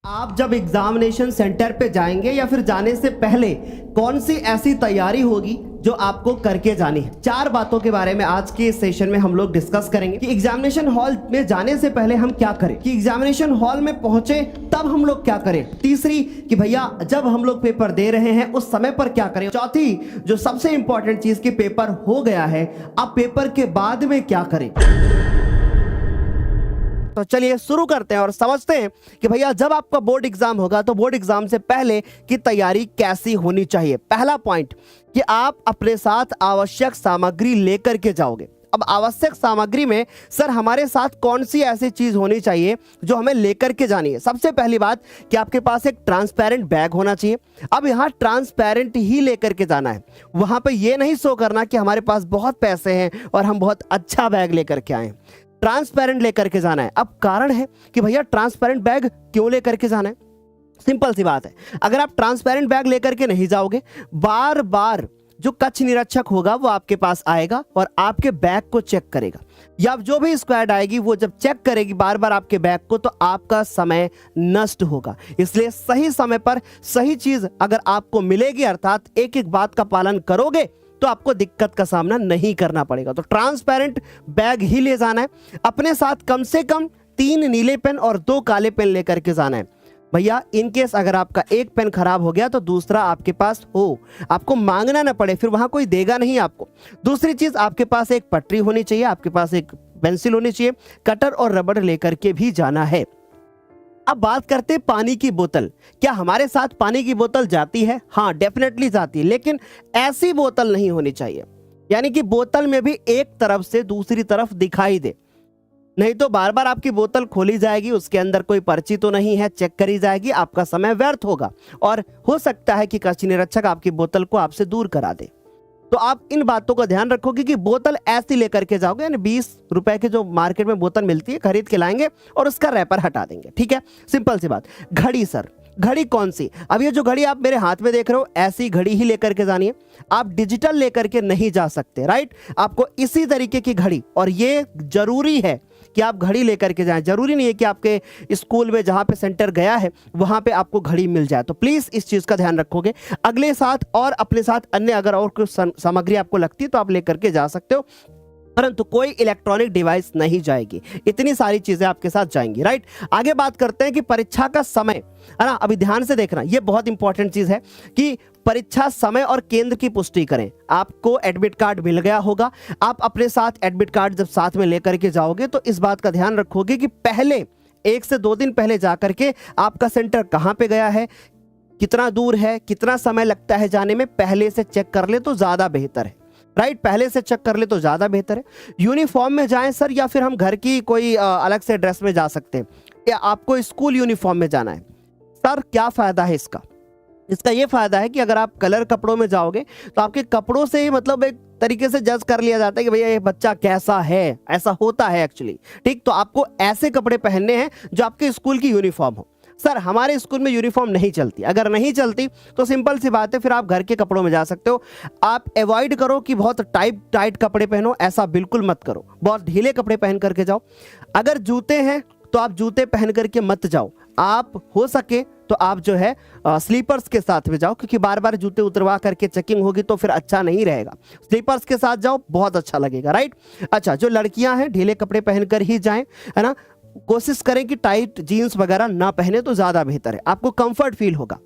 आप जब examination centre पे जाएंगे या फिर जाने से पहले कौन सी ऐसी तैयारी होगी जो आपको करके जानी है। 4 बातों के बारे में आज के सेशन में हम लोग डिस्कस करेंगे कि एग्जामिनेशन हॉल में जाने से पहले हम क्या करें, कि एग्जामिनेशन हॉल में पहुंचे तब हम लोग क्या करें, तीसरी कि भैया जब हम लोग पेपर दे रहे हैं उस समय पर क्या करें, चौथी जो सबसे इंपॉर्टेंट चीज कि पेपर हो गया है अब पेपर के बाद में क्या करें। तो चलिए शुरू करते हैं और समझते हैं कि भैया जब आपका बोर्ड एग्जाम होगा तो बोर्ड एग्जाम से पहले की तैयारी कैसी होनी चाहिए। पहला पॉइंट कि आप अपने साथ आवश्यक सामग्री लेकर के जाओगे। अब आवश्यक सामग्री में सर हमारे साथ कौन सी ऐसी चीज होनी चाहिए जो हमें लेकर के जानी है। सबसे पहली बात कि आपके पास एक ट्रांसपेरेंट बैग होना चाहिए। अब यहाँ ट्रांसपेरेंट ही लेकर के जाना है, वहां पे ये नहीं शो करना कि हमारे पास बहुत पैसे हैं और हम बहुत अच्छा बैग लेकर के आए। ट्रांसपेरेंट लेकर के जाना है। अब कारण है कि भैया ट्रांसपेरेंट बैग क्यों लेकर के जाना है। सिंपल सी बात है, अगर आप ट्रांसपेरेंट बैग लेकर के नहीं जाओगे बार बार जो कक्ष निरीक्षक होगा वो आपके पास आएगा और आपके बैग को चेक करेगा, या जो भी स्क्वाड आएगी वो जब चेक करेगी बार बार आपके बैग को तो आपका समय नष्ट होगा। इसलिए सही समय पर सही चीज अगर आपको मिलेगी अर्थात एक एक बात का पालन करोगे तो आपको दिक्कत का सामना नहीं करना पड़ेगा। तो ट्रांसपेरेंट बैग ही ले जाना है। अपने साथ कम से कम 3 नीले पेन और 2 काले पेन लेकर के जाना है। भैया इन केस अगर आपका एक पेन खराब हो गया तो दूसरा आपके पास हो, आपको मांगना ना पड़े, फिर वहां कोई देगा नहीं आपको। दूसरी चीज आपके पास एक पटरी होनी चाहिए, आपके पास एक पेंसिल होनी चाहिए, कटर और रबड़ लेकर के भी जाना है। अब बात करते हैं पानी की बोतल। क्या हमारे साथ पानी की बोतल जाती है? हाँ डेफिनेटली जाती है, लेकिन ऐसी बोतल नहीं होनी चाहिए, यानी कि बोतल में भी एक तरफ से दूसरी तरफ दिखाई दे, नहीं तो बार बार आपकी बोतल खोली जाएगी, उसके अंदर कोई पर्ची तो नहीं है, चेक करी जाएगी, आपका समय व्यर्थ होगा और हो सकता है कि कक्ष निरीक्षक आपकी बोतल को आपसे दूर करा दे। तो आप इन बातों का ध्यान रखोगे कि बोतल ऐसी लेकर के जाओगे, यानी 20 रुपए की जो मार्केट में बोतल मिलती है खरीद के लाएंगे और उसका रैपर हटा देंगे। ठीक है, सिंपल सी बात। घड़ी सर, घड़ी कौन सी? अब ये जो घड़ी आप मेरे हाथ में देख रहे हो ऐसी घड़ी ही लेकर के जानी है, आप डिजिटल लेकर के नहीं जा सकते। राइट, आपको इसी तरीके की घड़ी, और ये जरूरी है कि आप घड़ी लेकर के जाएं। जरूरी नहीं है कि आपके स्कूल में जहां पे सेंटर गया है वहां पे आपको घड़ी मिल जाए, तो प्लीज इस चीज का ध्यान रखोगे। अगले साथ और अपने साथ अन्य अगर और कुछ सामग्री आपको लगती है तो आप लेकर के जा सकते हो, परंतु कोई इलेक्ट्रॉनिक डिवाइस नहीं जाएगी। इतनी सारी चीजें आपके साथ जाएंगी। राइट, आगे बात करते हैं कि परीक्षा का समय है ना। अभी ध्यान से देखना, ये बहुत इंपॉर्टेंट चीज है कि परीक्षा समय और केंद्र की पुष्टि करें। आपको एडमिट कार्ड मिल गया होगा, आप अपने साथ एडमिट कार्ड जब साथ में लेकर के जाओगे तो इस बात का ध्यान रखोगे कि पहले 1 से 2 दिन पहले जाकर के आपका सेंटर कहाँ पे गया है, कितना दूर है, कितना समय लगता है जाने में, पहले से चेक कर ले तो ज्यादा बेहतर है। राइट, पहले से चेक कर ले तो ज्यादा बेहतर है। यूनिफॉर्म में जाएं सर, या फिर हम घर की कोई अलग से ड्रेस में जा सकते हैं, या आपको स्कूल यूनिफॉर्म में जाना है? सर क्या फायदा है इसका? इसका ये फायदा है कि अगर आप कलर कपड़ों में जाओगे तो आपके कपड़ों से ही मतलब एक तरीके से जज कर लिया जाता है कि भैया ये बच्चा कैसा है, ऐसा होता है एक्चुअली। ठीक, तो आपको ऐसे कपड़े पहनने हैं जो आपके स्कूल की यूनिफॉर्म हो। सर हमारे स्कूल में यूनिफॉर्म नहीं चलती, अगर नहीं चलती तो सिंपल सी बात है फिर आप घर के कपड़ों में जा सकते हो। आप अवॉइड करो कि बहुत टाइट कपड़े पहनो, ऐसा बिल्कुल मत करो, बहुत ढीले कपड़े पहन करके जाओ। अगर जूते हैं तो आप जूते पहन करके मत जाओ, आप हो सके तो आप जो है स्लीपर्स के साथ में जाओ, क्योंकि बार बार जूते उतरवा करके चेकिंग होगी तो फिर अच्छा नहीं रहेगा। स्लीपर्स के साथ जाओ, बहुत अच्छा लगेगा। राइट, अच्छा जो लड़कियां हैं ढीले कपड़े पहनकर ही जाएं, है ना। कोशिश करें कि टाइट जीन्स वगैरह ना पहने तो ज्यादा बेहतर है, आपको कंफर्ट फील होगा।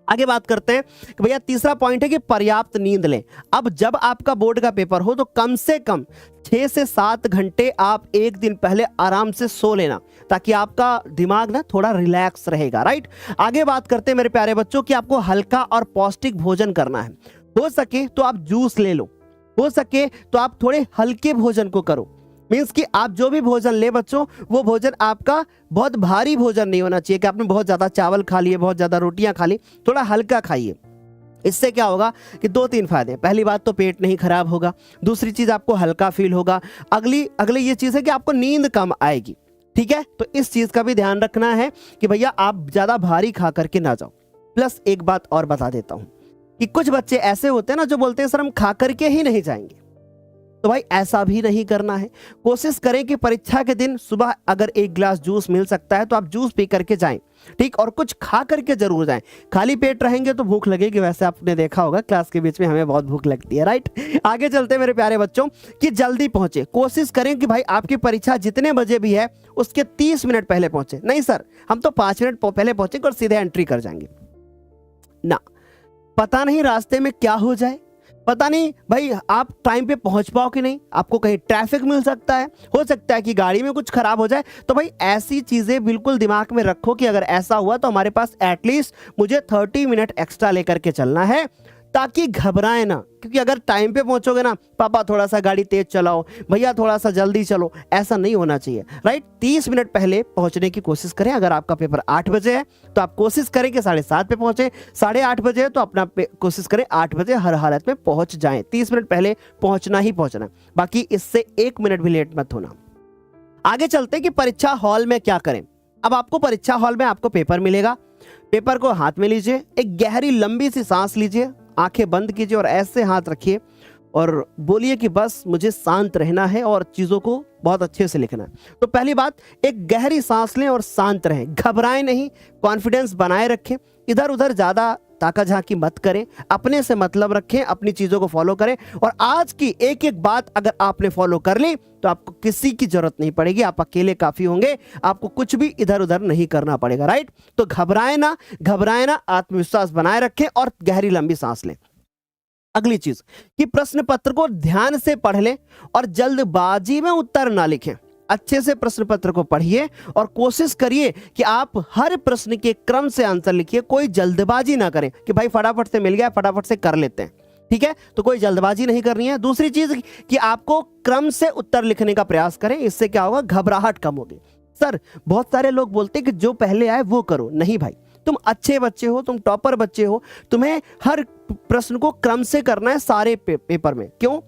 आगे बात करते हैं कि भैया तीसरा पॉइंट है कि पर्याप्त नींद लें। अब जब आपका बोर्ड का पेपर हो तो कम से कम 6 से 7 घंटे आप एक दिन पहले आराम से सो लेना, ताकि आपका दिमाग ना थोड़ा रिलैक्स रहेगा। राइट, आगे बात करते हैं मेरे प्यारे बच्चों कि आपको हल्का और पौष्टिक भोजन करना है। हो सके तो आप जूस ले लो, हो सके तो आप थोड़े हल्के भोजन को करो। मीन्स कि आप जो भी भोजन ले बच्चों, वो भोजन आपका बहुत भारी भोजन नहीं होना चाहिए कि आपने बहुत ज्यादा चावल खा लिए, बहुत ज्यादा रोटियां खा ली, थोड़ा हल्का खाइए। इससे क्या होगा कि 2-3 फायदे। पहली बात तो पेट नहीं खराब होगा, दूसरी चीज आपको हल्का फील होगा, अगली ये चीज है कि आपको नींद कम आएगी। ठीक है, तो इस चीज का भी ध्यान रखना है कि भैया आप ज्यादा भारी खा करके ना जाओ। प्लस एक बात और बता देता हूं कि कुछ बच्चे ऐसे होते हैं ना जो बोलते हैं सर हम खा करके ही नहीं जाएंगे। तो भाई ऐसा भी नहीं करना है। कोशिश करें कि परीक्षा के दिन सुबह अगर एक गिलास जूस मिल सकता है तो आप जूस पी करके जाएं, ठीक, और कुछ खा करके जरूर जाएं। खाली पेट रहेंगे तो भूख लगेगी, वैसे आपने देखा होगा क्लास के बीच में हमें बहुत भूख लगती है, राइट। आगे चलते हैं मेरे प्यारे बच्चों कि जल्दी पहुंचे। कोशिश करें कि भाई आपकी परीक्षा जितने बजे भी है उसके 30 मिनट पहले पहुंचे। नहीं सर हम तो 5 मिनट पहले पहुंचेंगे और सीधे एंट्री कर जाएंगे ना, पता नहीं रास्ते में क्या हो जाए, पता नहीं भाई आप टाइम पे पहुंच पाओ कि नहीं, आपको कहीं ट्रैफिक मिल सकता है, हो सकता है कि गाड़ी में कुछ खराब हो जाए। तो भाई ऐसी चीजें बिल्कुल दिमाग में रखो कि अगर ऐसा हुआ तो हमारे पास एटलीस्ट मुझे 30 मिनट एक्स्ट्रा लेकर के चलना है, ताकि घबराए ना। क्योंकि अगर टाइम पे पहुंचोगे ना, पापा थोड़ा सा गाड़ी तेज चलाओ, भैया थोड़ा सा जल्दी चलो, ऐसा नहीं होना चाहिए, राइट। 30 मिनट पहले पहुंचने की कोशिश करें। अगर आपका पेपर 8 बजे है तो आप कोशिश करें कि 7:30 पे पहुंचे, 8:30 बजे है तो अपना कोशिश करें 8 बजे हर हालत में पहुंच जाएं। 30 मिनट पहले पहुंचना ही पहुंचना, बाकी इससे 1 मिनट भी लेट मत होना। आगे चलते हैं कि परीक्षा हॉल में क्या करें। अब आपको परीक्षा हॉल में आपको पेपर मिलेगा, पेपर को हाथ में लीजिए, एक गहरी लंबी सी सांस लीजिए, आंखें बंद कीजिए और ऐसे हाथ रखिए और बोलिए कि बस मुझे शांत रहना है और चीजों को बहुत अच्छे से लिखना है। तो पहली बात, एक गहरी सांस लें और शांत रहें, घबराएं नहीं, कॉन्फिडेंस बनाए रखें, इधर उधर ज्यादा ताका झाकी मत करें, अपने से मतलब रखें, अपनी चीजों को फॉलो करें। और आज की एक एक बात अगर आपने फॉलो कर ली तो आपको किसी की जरूरत नहीं पड़ेगी, आप अकेले काफी होंगे, आपको कुछ भी इधर उधर नहीं करना पड़ेगा, राइट। तो घबराए ना, आत्मविश्वास बनाए रखें और गहरी लंबी सांस लें। अगली चीज कि प्रश्न पत्र को ध्यान से पढ़ लें और जल्दबाजी में उत्तर ना लिखें। अच्छे से प्रश्न पत्र को पढ़िए और कोशिश करिए कि आप हर प्रश्न के क्रम से आंसर लिखिए, कोई जल्दबाजी ना करें कि भाई फटाफट से मिल गया फटाफट से कर लेते हैं, ठीक है, तो कोई जल्दबाजी नहीं करनी है। दूसरी चीज कि आपको क्रम से उत्तर लिखने का प्रयास करें, इससे क्या होगा, घबराहट कम होगी। सर बहुत सारे लोग बोलते हैं कि जो पहले आए वो करो, नहीं भाई, तुम अच्छे बच्चे हो, तुम टॉपर बच्चे हो, तुम्हें हर प्रश्न को क्रम से करना है सारे पेपर में। क्यों?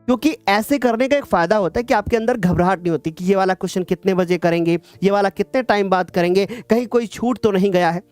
क्योंकि ऐसे करने का एक फायदा होता है कि आपके अंदर घबराहट नहीं होती कि ये वाला क्वेश्चन कितने बजे करेंगे, ये वाला कितने टाइम बाद करेंगे, कहीं कोई छूट तो नहीं गया है।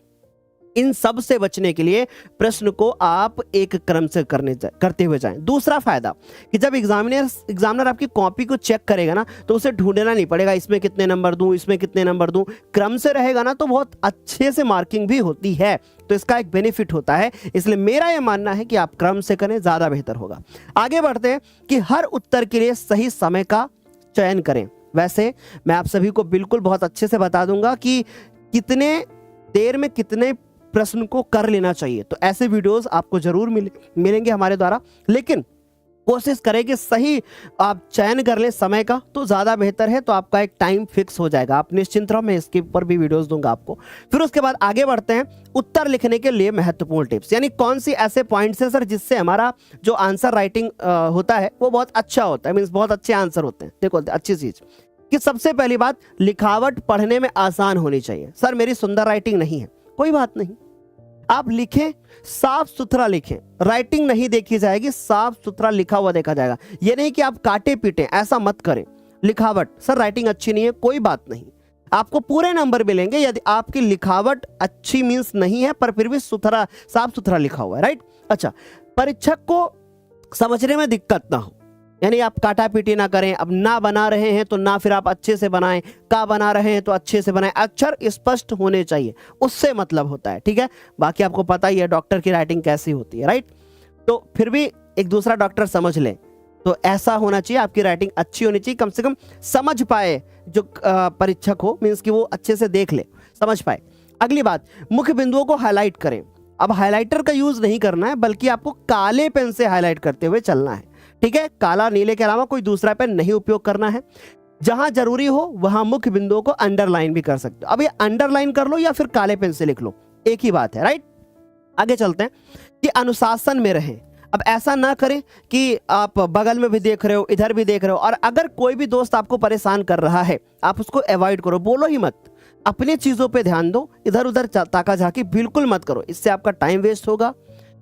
इन सब से बचने के लिए प्रश्न को आप एक क्रम से करते हुए जाएं। दूसरा फायदा कि जब एग्जामिनर आपकी कॉपी को चेक करेगा ना तो उसे ढूंढना नहीं पड़ेगा, इसमें कितने नंबर दूं, इसमें कितने नंबर दूं। क्रम से रहेगा ना तो बहुत अच्छे से मार्किंग भी होती है, तो इसका एक बेनिफिट होता है। इसलिए मेरा यह मानना है कि आप क्रम से करें, ज्यादा बेहतर होगा। आगे बढ़ते हैं कि हर उत्तर के लिए सही समय का चयन करें। वैसे मैं आप सभी को बिल्कुल बहुत अच्छे से बता दूंगा कि कितने देर में कितने प्रश्न को कर लेना चाहिए, तो ऐसे वीडियोस आपको जरूर मिलेंगे हमारे द्वारा, लेकिन कोशिश करें कि सही आप चयन कर लें समय का, तो ज़्यादा बेहतर है। तो आपका एक टाइम फिक्स हो जाएगा, आप निश्चिंत रहो, मैं इसके ऊपर भी वीडियोस दूंगा आपको। फिर उसके बाद आगे बढ़ते हैं उत्तर लिखने के लिए महत्वपूर्ण टिप्स, यानी कौन सी ऐसे पॉइंट्स हैं सर जिससे हमारा जो आंसर राइटिंग होता है वो बहुत अच्छा होता है, मीन्स बहुत अच्छे आंसर होते हैं। देखो अच्छी चीज़ कि सबसे पहली बात, लिखावट पढ़ने में आसान होनी चाहिए। सर मेरी सुंदर राइटिंग नहीं है, कोई बात नहीं, आप लिखें, साफ सुथरा लिखें, राइटिंग नहीं देखी जाएगी, साफ सुथरा लिखा हुआ देखा जाएगा। ये नहीं कि आप काटे पीटे, ऐसा मत करें। लिखावट, सर राइटिंग अच्छी नहीं है, कोई बात नहीं, आपको पूरे नंबर मिलेंगे यदि आपकी लिखावट अच्छी मीन्स नहीं है पर फिर भी सुथरा साफ सुथरा लिखा हुआ है, राइट। अच्छा, परीक्षक को समझने में दिक्कत ना हो, यानी आप काटा पीटी ना करें। अब ना बना रहे हैं तो ना फिर आप अच्छे से बनाएं, का बना रहे हैं तो अच्छे से बनाएं, अक्षर स्पष्ट होने चाहिए, उससे मतलब होता है, ठीक है। बाकी आपको पता ही है डॉक्टर की राइटिंग कैसी होती है, राइट। तो फिर भी एक दूसरा डॉक्टर समझ ले, तो ऐसा होना चाहिए, आपकी राइटिंग अच्छी होनी चाहिए, कम से कम समझ पाए जो परीक्षक हो, मीन्स कि वो अच्छे से देख ले, समझ पाए। अगली बात, मुख्य बिंदुओं को हाईलाइट करें। अब हाईलाइटर का यूज नहीं करना है, बल्कि आपको काले पेन से हाईलाइट करते हुए चलना है, ठीक है। काला नीले के अलावा कोई दूसरा पेन नहीं उपयोग करना है। जहां जरूरी हो वहां मुख्य बिंदुओं को अंडरलाइन भी कर सकते हो। अब ये अंडरलाइन कर लो या फिर काले पेन से लिख लो, एक ही बात है, राइट। आगे चलते हैं कि अनुशासन में रहें। अब ऐसा ना करें कि आप बगल में भी देख रहे हो, इधर भी देख रहे हो, और अगर कोई भी दोस्त आपको परेशान कर रहा है आप उसको अवॉइड करो, बोलो ही मत, अपने चीजों पे ध्यान दो, इधर उधर ताका झाकी बिल्कुल मत करो, इससे आपका टाइम वेस्ट होगा।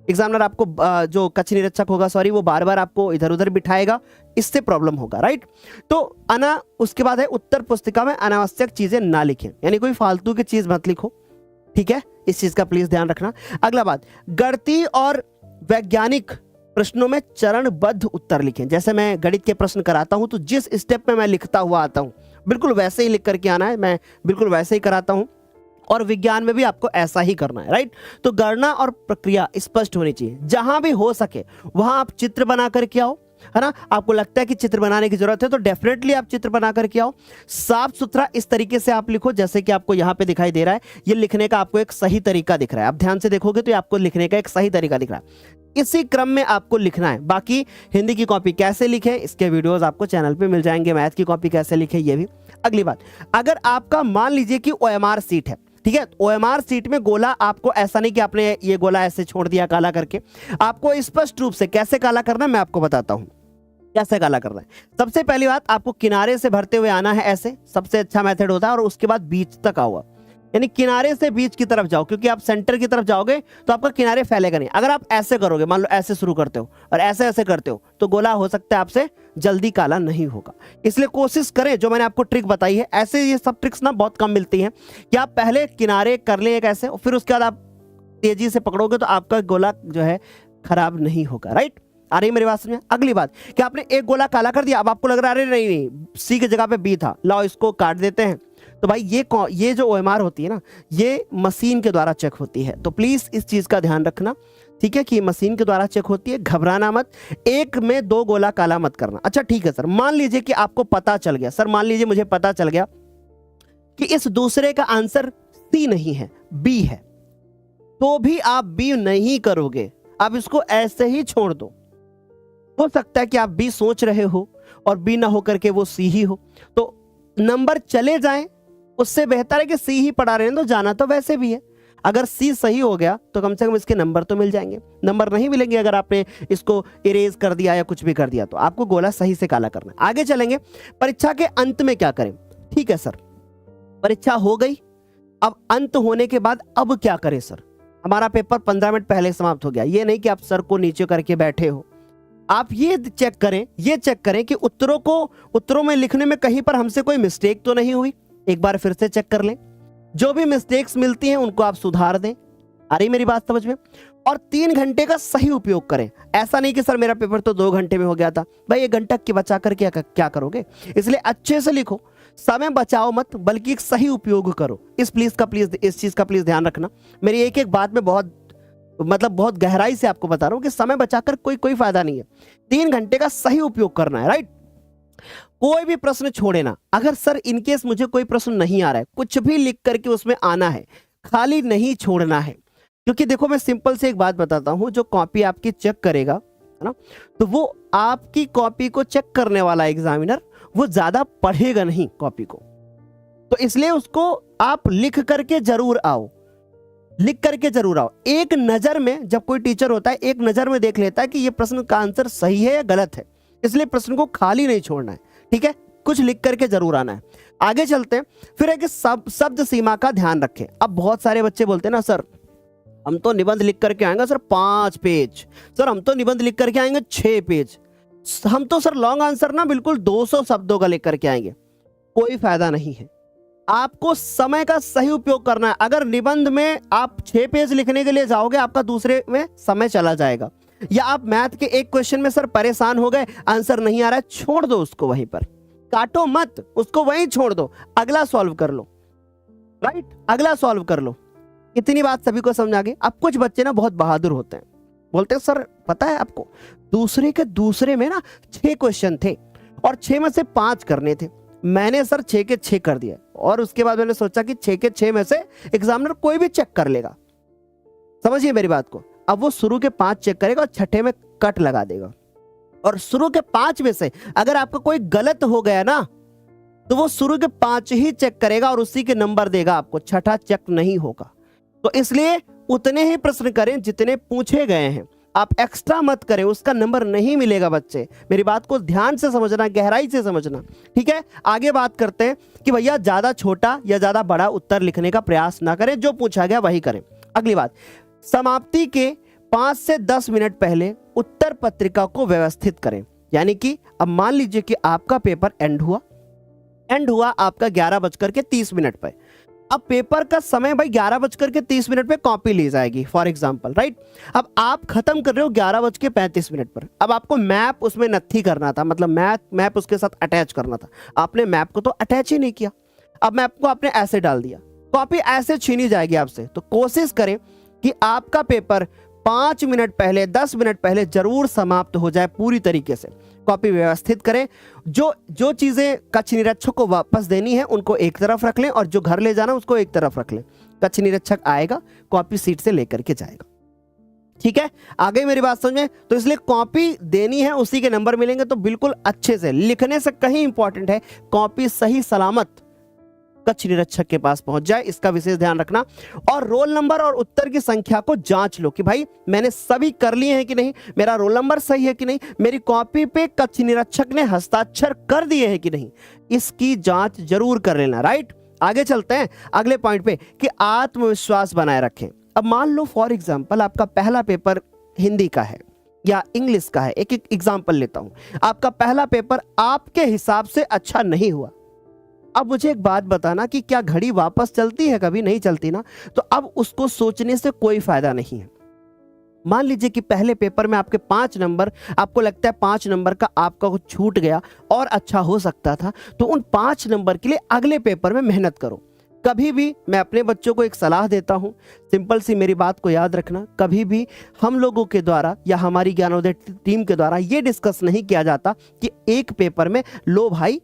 एग्जामिनर आपको जो कक्ष निरीक्षक होगा सॉरी, वो बार बार आपको इधर उधर बिठाएगा, इससे प्रॉब्लम होगा, राइट। तो उसके बाद है उत्तर पुस्तिका में अनावश्यक चीजें ना लिखें, यानी कोई फालतू की चीज मत लिखो, ठीक है, इस चीज का प्लीज ध्यान रखना। अगला बात, गणितीय और वैज्ञानिक प्रश्नों में चरणबद्ध उत्तर लिखें। जैसे मैं गणित के प्रश्न कराता हूं तो जिस स्टेप में मैं लिखता हुआ आता हूं बिल्कुल वैसे ही लिख करके आना है, मैं बिल्कुल वैसे ही कराता हूं। और विज्ञान में भी आपको ऐसा ही करना है, राइट। तो गणना और प्रक्रिया स्पष्ट होनी चाहिए। जहां भी हो सके वहां आप चित्र बना करके आओ, है ना। आपको लगता है कि चित्र बनाने की जरूरत है तो डेफिनेटली आप चित्र बना करके आओ। साफ सुथरा इस तरीके से आप लिखो जैसे कि आपको यहाँ पे दिखाई दे रहा है। ये लिखने का आपको एक सही तरीका दिख रहा है, आप ध्यान से देखोगे तो ये आपको लिखने का एक सही तरीका दिख रहा है। इसी क्रम में आपको लिखना है। बाकी हिंदी की कॉपी कैसे लिखें इसके वीडियोस आपको चैनल पे मिल जाएंगे, मैथ की कॉपी कैसे लिखें ये भी। अगली बात, अगर आपका मान लीजिए कि OMR सीट है, ठीक है, OMR सीट में गोला आपको ऐसा नहीं कि आपने ये गोला ऐसे छोड़ दिया काला करके, आपको स्पष्ट रूप से कैसे काला करना है मैं आपको बताता हूं कैसे काला करना है। सबसे पहली बात, आपको किनारे से भरते हुए आना है, ऐसे सबसे अच्छा मेथड होता है। और उसके बाद बीच तक आओ, यानी किनारे से बीच की तरफ जाओ, क्योंकि आप सेंटर की तरफ जाओगे तो आपका किनारे फैलेगा नहीं। अगर आप ऐसे करोगे, मान लो ऐसे शुरू करते हो और ऐसे ऐसे करते हो तो गोला हो सकता है आपसे जल्दी काला नहीं होगा। इसलिए कोशिश करें, जो मैंने आपको ट्रिक बताई है, ऐसे ये सब ट्रिक्स ना बहुत कम मिलती हैं कि आप पहले किनारे कर लें एक ऐसे, और फिर उसके बाद आप तेजी से पकड़ोगे तो आपका गोला जो है खराब नहीं होगा, राइट। आ रही मेरी बात समझ में। अगली बात कि आपने एक गोला काला कर दिया, अब आपको लग रहा है अरे नहीं सी की जगह पे बी था, लाओ इसको काट देते हैं। तो भाई ये जो OMR होती है ना, ये मशीन के द्वारा चेक होती है, तो प्लीज इस चीज का ध्यान रखना, ठीक है, कि मशीन के द्वारा चेक होती है। घबराना मत, एक में 2 गोला काला मत करना। अच्छा ठीक है सर, मान लीजिए कि आपको पता चल गया, सर मान लीजिए मुझे पता चल गया कि इस दूसरे का आंसर C नहीं है B है, तो भी आप B नहीं करोगे, आप इसको ऐसे ही छोड़ दो। हो सकता है कि आप B सोच रहे हो और B ना होकर के वो C ही हो, तो नंबर चले जाएं, उससे बेहतर है कि C ही पढ़ा रहे हैं, तो जाना तो वैसे भी है। अगर C सही हो गया तो कम से कम इसके नंबर तो मिल जाएंगे। नंबर नहीं मिलेंगे अगर आपने इसको इरेज कर दिया या कुछ भी कर दिया, तो आपको गोला सही से काला करना है। आगे चलेंगे, परीक्षा के अंत में क्या करें। ठीक है सर, परीक्षा हो गई, अब अंत होने के बाद अब क्या करें सर। हमारा पेपर 15 मिनट पहले समाप्त हो गया। ये नहीं कि आप सर को नीचे करके बैठे हो, आप ये चेक करें कि उत्तरों में लिखने में कहीं पर हमसे कोई मिस्टेक तो नहीं हुई। एक बार फिर से चेक कर लें, जो भी मिस्टेक्स मिलती हैं उनको आप सुधार दें। आ रही मेरी बात समझ में। और 3 घंटे का सही उपयोग करें। ऐसा नहीं कि सर मेरा पेपर तो 2 घंटे में हो गया था, भाई 1 घंटा की बचा कर क्या करोगे। इसलिए अच्छे से लिखो, समय बचाओ मत, बल्कि एक सही उपयोग करो। इस चीज का प्लीज ध्यान रखना। मेरी एक एक बात में बहुत गहराई से आपको बता रहा हूं कि समय बचाकर कोई फायदा नहीं है। 3 घंटे का सही उपयोग करना है, राइट। कोई भी प्रश्न छोड़े ना। अगर सर इनकेस मुझे कोई प्रश्न नहीं आ रहा है, कुछ भी लिख करके उसमें आना है, खाली नहीं छोड़ना है। क्योंकि देखो मैं सिंपल से एक बात बताता हूं, जो कॉपी आपकी चेक करेगा, है ना, तो वो आपकी कॉपी को चेक करने वाला एग्जामिनर वो ज्यादा पढ़ेगा नहीं कॉपी को, तो इसलिए उसको आप लिख करके जरूर आओ। एक नजर में, जब कोई टीचर होता है एक नजर में देख लेता है कि ये प्रश्न का आंसर सही है या गलत है, इसलिए प्रश्न को खाली नहीं छोड़ना है, ठीक है, कुछ लिख करके जरूर आना है। आगे चलते हैं, फिर है कि शब्द सीमा का ध्यान रखें। अब बहुत सारे बच्चे बोलते हैं ना, सर हम तो निबंध लिख करके आएंगे सर 5 पेज, सर हम तो निबंध लिख करके आएंगे 6 पेज, हम तो सर लॉन्ग आंसर ना बिल्कुल 200 शब्दों का लिख करके आएंगे। कोई फायदा नहीं है, आपको समय का सही उपयोग करना है। अगर निबंध में आप 6 पेज लिखने के लिए जाओगे, आपका दूसरे में समय चला जाएगा। या आप मैथ के एक क्वेश्चन में सर परेशान हो गए, आंसर नहीं आ रहा है, छोड़ दो उसको, वहीं पर काटो मत, उसको वहीं छोड़ दो, अगला सॉल्व कर लो, राइट, अगला सॉल्व कर लो। इतनी बात सभी को समझ आ गई। अब कुछ बच्चे ना बहुत बहादुर होते हैं, बोलते हैं सर पता है आपको, दूसरे में ना 6 क्वेश्चन थे और 6 में से 5 करने थे, मैंने सर 6 के 6 कर दिया। और उसके बाद मैंने सोचा कि 6 के 6 में से एग्जामिनर कोई भी चेक कर लेगा, समझिए मेरी बात को। अब वो शुरू के 5 चेक करेगा और छठे में कट लगा देगा, और शुरू के 5 में से अगर आपका कोई गलत हो गया ना, तो वो शुरू के 5 ही चेक करेगा और उसी के नंबर देगा आपको, छठा चेक नहीं होगा। तो इसलिए उतने ही प्रश्न करें जितने पूछे गए हैं, आप एक्स्ट्रा मत करें, उसका नंबर नहीं मिलेगा। बच्चे मेरी बात को ध्यान से समझना, गहराई से समझना, ठीक है। आगे बात करते हैं कि भैया ज्यादा छोटा या ज्यादा बड़ा उत्तर लिखने का प्रयास ना करें, जो पूछा गया वही करें। अगली बात, समाप्ति के 5 से 10 मिनट पहले उत्तर पत्रिका को व्यवस्थित करें। यानी कि अब मान लीजिए कि आपका पेपर एंड हुआ आपका 11:30 पर। अब पेपर का समय भाई 11:30 पे कॉपी ली जाएगी फॉर एग्जाम्पल, राइट। अब आप खत्म कर रहे हो 11:35 पर। अब आपको मैप उसमें नथी करना था, मतलब मैप उसके साथ अटैच करना था, आपने मैप को तो अटैच ही नहीं किया। अब मैप को आपने ऐसे डाल दिया, कॉपी ऐसे छीनी जाएगी आपसे। तो कोशिश करें कि आपका पेपर 5 मिनट पहले, 10 मिनट पहले जरूर समाप्त हो जाए पूरी तरीके से। कॉपी व्यवस्थित करें, जो चीजें कक्ष निरीक्षक को वापस देनी है उनको एक तरफ रख लें, और जो घर ले जाना उसको एक तरफ रख लें। कक्ष निरीक्षक आएगा, कॉपी सीट से लेकर के जाएगा। ठीक है, आगे मेरी बात समझ में? तो इसलिए कॉपी देनी है, उसी के नंबर मिलेंगे, तो बिल्कुल अच्छे से लिखने से कहीं इंपॉर्टेंट है कॉपी सही सलामत कक्ष निरीक्षक के पास पहुंच जाए, इसका विशेष ध्यान रखना। और रोल नंबर और उत्तर की संख्या को जांच लो कि भाई मैंने सभी कर लिए हैं कि नहीं, मेरा रोल नंबर सही है कि नहीं, मेरी कॉपी पे कक्ष निरीक्षक ने हस्ताक्षर कर दिए हैं कि नहीं, इसकी जांच जरूर कर लेना, राइट। आगे चलते हैं अगले पॉइंट पे कि आत्मविश्वास बनाए रखें। अब मान लो फॉर एग्जाम्पल आपका पहला पेपर हिंदी का है या इंग्लिश का है, एक एग्जाम्पल लेता हूं। आपका पहला पेपर आपके हिसाब से अच्छा नहीं हुआ। अब मुझे एक बात बताना कि क्या घड़ी वापस चलती है? कभी नहीं चलती ना। तो अब उसको सोचने से कोई फायदा नहीं है। मान लीजिए कि पहले पेपर में आपके 5 नंबर, आपको लगता है 5 नंबर का आपका कुछ छूट गया और अच्छा हो सकता था, तो उन 5 नंबर के लिए अगले पेपर में मेहनत करो। कभी भी मैं अपने बच्चों को एक सलाह देता हूं, सिंपल सी मेरी बात को याद रखना, कभी भी हम लोगों के द्वारा या हमारी ज्ञानोदय टीम के द्वारा ये डिस्कस नहीं किया जाता कि एक पेपर में लो भाई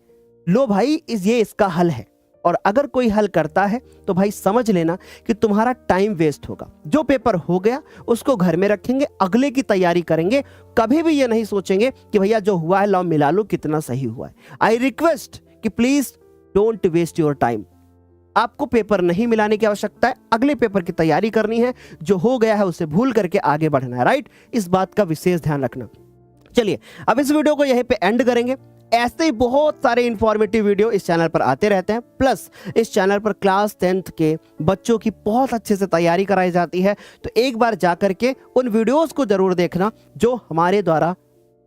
ये इसका हल है, और अगर कोई हल करता है तो भाई समझ लेना कि तुम्हारा टाइम वेस्ट होगा। जो पेपर हो गया उसको घर में रखेंगे, अगले की तैयारी करेंगे। कभी भी ये नहीं सोचेंगे कि भैया जो हुआ है लाओ मिला लो कितना सही हुआ है। आई रिक्वेस्ट कि please don't waste your time. आपको पेपर नहीं मिलाने की आवश्यकता है, अगले पेपर की तैयारी करनी है, जो हो गया है उसे भूल करके आगे बढ़ना है, राइट। इस बात का विशेष ध्यान रखना। चलिए अब इस वीडियो को यहीं पे एंड करेंगे। ऐसे ही बहुत सारे इंफॉर्मेटिव वीडियो इस चैनल पर आते रहते हैं, प्लस इस चैनल पर क्लास 10th के बच्चों की बहुत अच्छे से तैयारी कराई जाती है। तो एक बार जाकर के उन वीडियोस को जरूर देखना जो हमारे द्वारा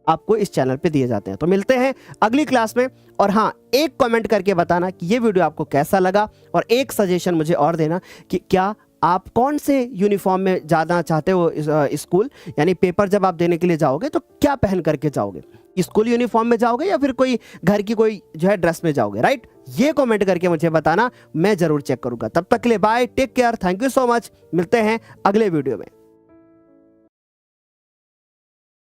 आपको इस चैनल पे दिए जाते हैं। तो मिलते हैं अगली क्लास में। और हाँ, एक कमेंट करके बताना कि ये वीडियो आपको कैसा लगा, और एक सजेशन मुझे और देना कि क्या आप कौन से यूनिफॉर्म में जाना चाहते हो स्कूल, यानी पेपर जब आप देने के लिए जाओगे तो क्या पहन करके जाओगे, स्कूल यूनिफॉर्म में जाओगे या फिर कोई घर की कोई जो है ड्रेस में जाओगे, राइट। ये कमेंट करके मुझे बताना, मैं जरूर चेक करूंगा। तब तक के लिए bye, take care, thank you so much. मिलते हैं अगले वीडियो में।